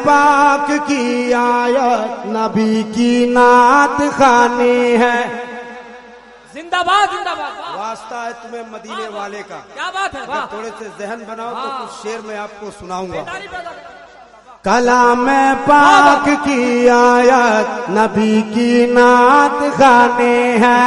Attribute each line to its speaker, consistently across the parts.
Speaker 1: पाक की आयत नबी की नात खानी है।
Speaker 2: जिंदाबाद जिंदाबाद।
Speaker 1: वास्ता है तुम्हें मदीने वाले का।
Speaker 2: क्या बात है, वाह।
Speaker 1: थोड़े से जहन बनाओ तो कुछ शेर मैं आपको सुनाऊंगा।
Speaker 2: बेदारी पैदा कर।
Speaker 1: कलाम पाक की आयत नबी की नात खानी है।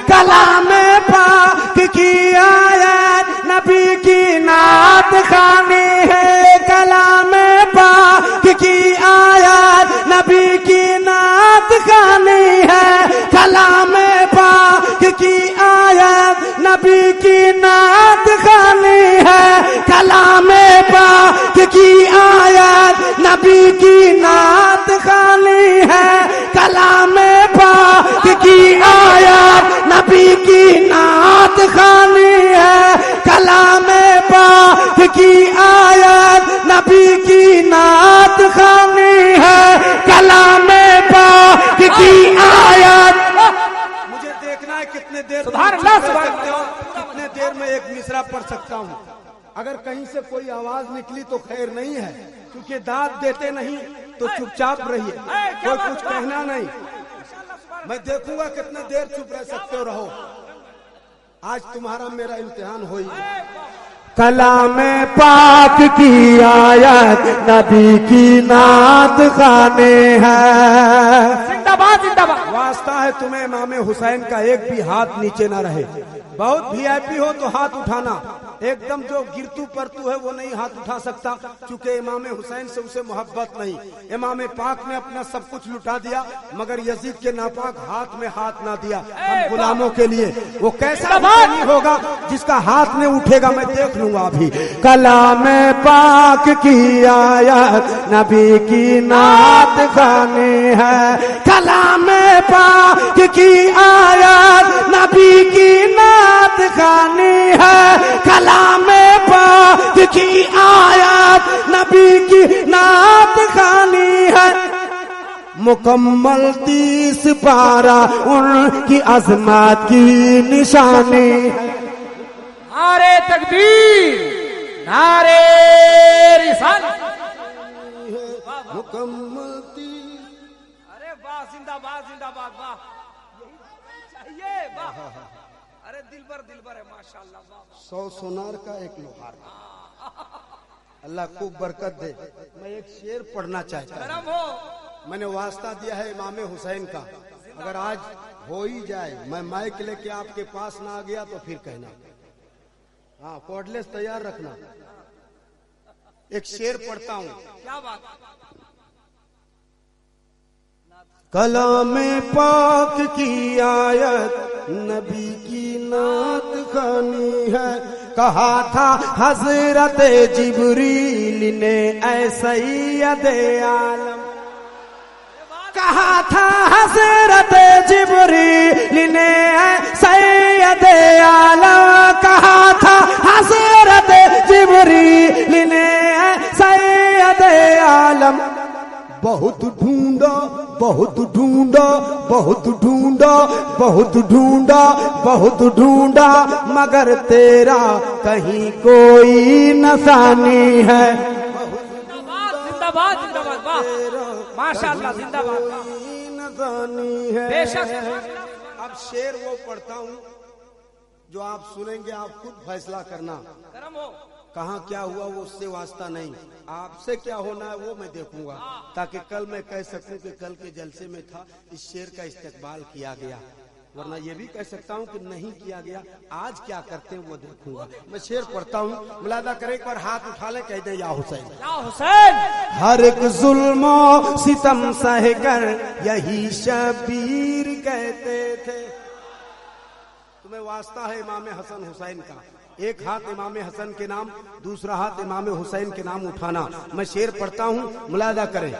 Speaker 1: कलाम पाक की आयत नबी की नात खानी है। कलाम पाक की आयत नबी की नात खानी है। कलाम पाक की आयत नबी की नात खानी है। कलाम पाक की आयत नबी की नात खानी है। कलाम पाक की आयत नबी की नात खानी है। कलाम पाक की आयत नबी की नात खानी है। कलाम पाक की आयत। मुझे देखना है कितने देर कितने देर में एक मिसरा पढ़ सकता हूँ। अगर कहीं से कोई आवाज निकली तो खैर नहीं है, क्योंकि दाद देते नहीं तो चुपचाप रहिए, कोई कुछ कहना नहीं। मैं देखूंगा कितने देर चुप रह सकते हो, रहो। आज तुम्हारा मेरा इम्तिहान हो ही। कलाम पाक की आयत नबी की नात खाने है।
Speaker 2: जिंदाबाद जिंदाबाद।
Speaker 1: वास्ता है तुम्हें इमाम हुसैन का एक भी हाथ नीचे ना रहे। बहुत वीआईपी हो तो हाथ उठाना, एकदम जो गिरतू परतू है वो नहीं हाथ उठा सकता, क्योंकि इमाम हुसैन से उसे मोहब्बत नहीं। इमाम पाक ने अपना सब कुछ लुटा दिया, मगर यजीद के नापाक हाथ में हाथ ना दिया हम गुलामों के लिए। वो कैसा नहीं होगा जिसका हाथ नहीं उठेगा, मैं देख लूंगा अभी। कलाम पाक की आयत नबी की नात खानी है। कलाम पाक की आयत नबी की नात खानी है। कलाम पाक की आयत नबी की नात खानी है। मुकम्मल 30 पारा उनकी अजमत की निशानी।
Speaker 2: नारे तकबीर, नारे रिसालत।
Speaker 1: मुकम्मल 30।
Speaker 2: अरे वाह, जिंदाबाद जिंदाबाद, वाह। चाहिए, वाह। अरे दिलबर दिलबर है, माशाल्लाह, वाह।
Speaker 1: 100 सोनार का एक लोहार का। अल्लाह खूब बरकत दे। मैं एक शेर पढ़ना चाहता हूँ। मैंने वास्ता दिया है इमाम हुसैन का, अगर आज हो ही जाए मैं माइक लेके आपके पास ना आ गया तो फिर कहना। हाँ, कोडलेस तैयार रखना। एक शेर पढ़ता हूँ।
Speaker 2: क्या बात।
Speaker 1: कलाम पाक की आयत नबी की नात खानी है। कहा था हजरत जिब्रील ने ऐ सैयद आलम। कहा था हजरत जिब्रील ने ऐ सैयद आलम। कहा था हजरत जिब्रील ने ऐ सैयद आलम। बहुत ढूंढा बहुत ढूंढा बहुत ढूंढा बहुत ढूंढा बहुत ढूंढा, मगर तेरा कहीं कोई निशानी है।
Speaker 2: जिंदाबाद जिंदाबाद जिंदाबाद, वाह माशाल्लाह, जिंदाबाद
Speaker 1: निशानी है।
Speaker 2: बेशक।
Speaker 1: अब शेर वो पढ़ता हूँ जो आप सुनेंगे, आप खुद फैसला करना।
Speaker 2: गरम हो।
Speaker 1: कहाँ क्या हुआ वो उससे वास्ता नहीं, आपसे क्या होना है वो मैं देखूंगा, ताकि कल मैं कह सकूं कि कल के जलसे में था इस शेर का इस्तेकबाल किया गया, वरना ये भी कह सकता हूँ कि नहीं किया गया। आज क्या करते हैं वो देखूंगा। मैं शेर पढ़ता हूँ, मुलादा करें, एक बार हाथ उठा ले, कह दे या हुसैन।
Speaker 2: या हुसैन।
Speaker 1: हर एक जुल्मो सितम सहकर यही शबीर कहते थे। तुम्हें वास्ता है इमाम हसन हुसैन का, एक हाथ इमाम हसन के नाम, दूसरा हाथ इमाम हुसैन के नाम उठाना। मैं शेर पढ़ता हूँ, मुलादा करें।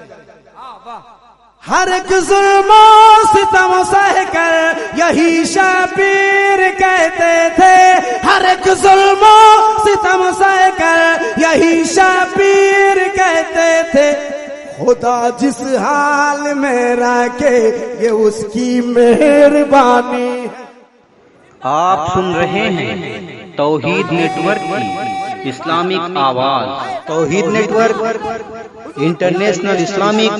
Speaker 1: हर एक जुल्मो सितम सहकर यही शबीर कहते थे। हर एक जुल्मो सितम सहकर यही शबीर कहते थे। खुदा जिस हाल में रखे ये उसकी मेहरबानी।
Speaker 3: आप सुन रहे हैं तौहीद नेटवर्क की इस्लामिक आवाज। Tauheed network international Islamic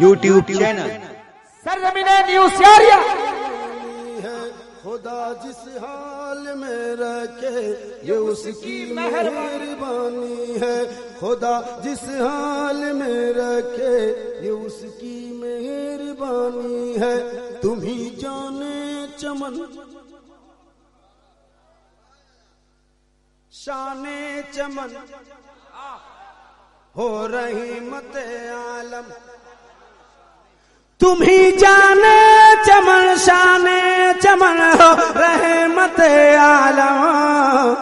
Speaker 3: YouTube channel.
Speaker 2: सरजमीने न्यूज़ यारिया
Speaker 1: है खुदा जिस हाल में रखे ये उसकी मेहरबानी है। खुदा जिस हाल में रखे ये उसकी मेहरबानी है। तुम ही जाने चमन शाने चमन हो रही मत आलम। तुम ही जाने चमन शाने चमन हो रहमत आलम।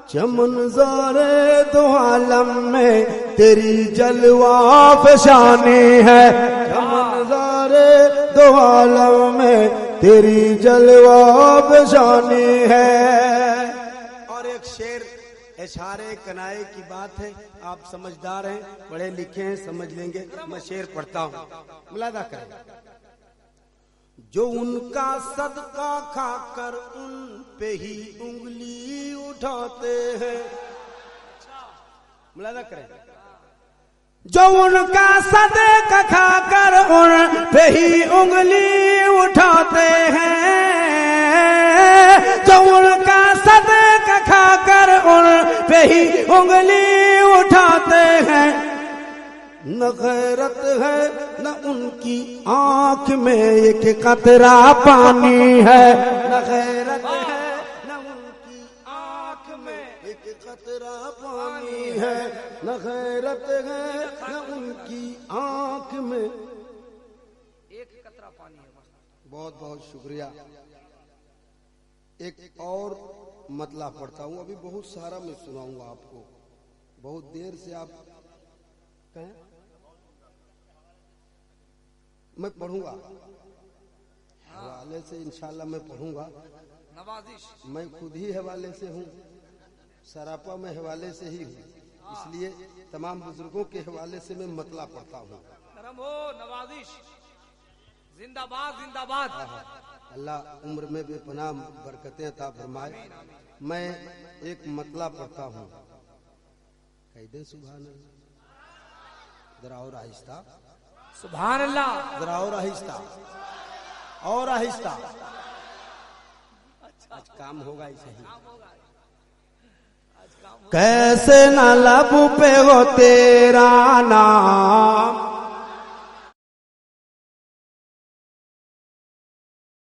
Speaker 1: चमन ज़ारे दो आलम में तेरी जलवा फशानी है। चमन ज़ारे दो आलम में तेरी जलवा फशानी है। और एक शेर इशारे कनाए की बात है। आप समझदार हैं, पढ़े लिखे हैं, समझ लेंगे। मैं शेर पढ़ता हूँ, मुलादा करें। जो उनका सदका खाकर उन पे ही उंगली उठाते हैं। मुलादा करें। जो उनका सदका खाकर उन पे ही उंगली उठाते हैं। जो उनका सदका खाकर उन पे ही उंगली उठाते हैं। न गैरत है न उनकी आंख में एक कतरा पानी है। न गैरत है न उनकी आंख में एक कतरा पानी है। न गैरत है न उनकी आंख में
Speaker 2: एक कतरा पानी है।
Speaker 1: बहुत बहुत शुक्रिया। एक और मतला पढ़ता हूँ। अभी बहुत सारा मैं सुनाऊंगा आपको। बहुत देर से आप कहें मैं पढ़ूंगा हवाले से, इंशाल्लाह मैं पढ़ूंगा।
Speaker 2: नवाजिश
Speaker 1: मैं खुद ही हवाले से हूँ, सरापा में हवाले से ही हूँ, इसलिए तमाम बुजुर्गों के हवाले से मैं मतला पढ़ता हूँ।
Speaker 2: नरम हो नवाजिश। जिंदाबाद जिंदाबाद।
Speaker 1: अल्लाह उम्र में बेपनाह बरकतें अता फरमाए। मैं एक मतला पढ़ता हूँ। कह दे सुभान अल्लाह। जरा और आहिस्ता।
Speaker 2: सुभान अल्लाह।
Speaker 1: जरा और आहिस्ता और आहिस्ता। आज काम होगा ही सही। कैसे न लब पे हो तेरा नाम,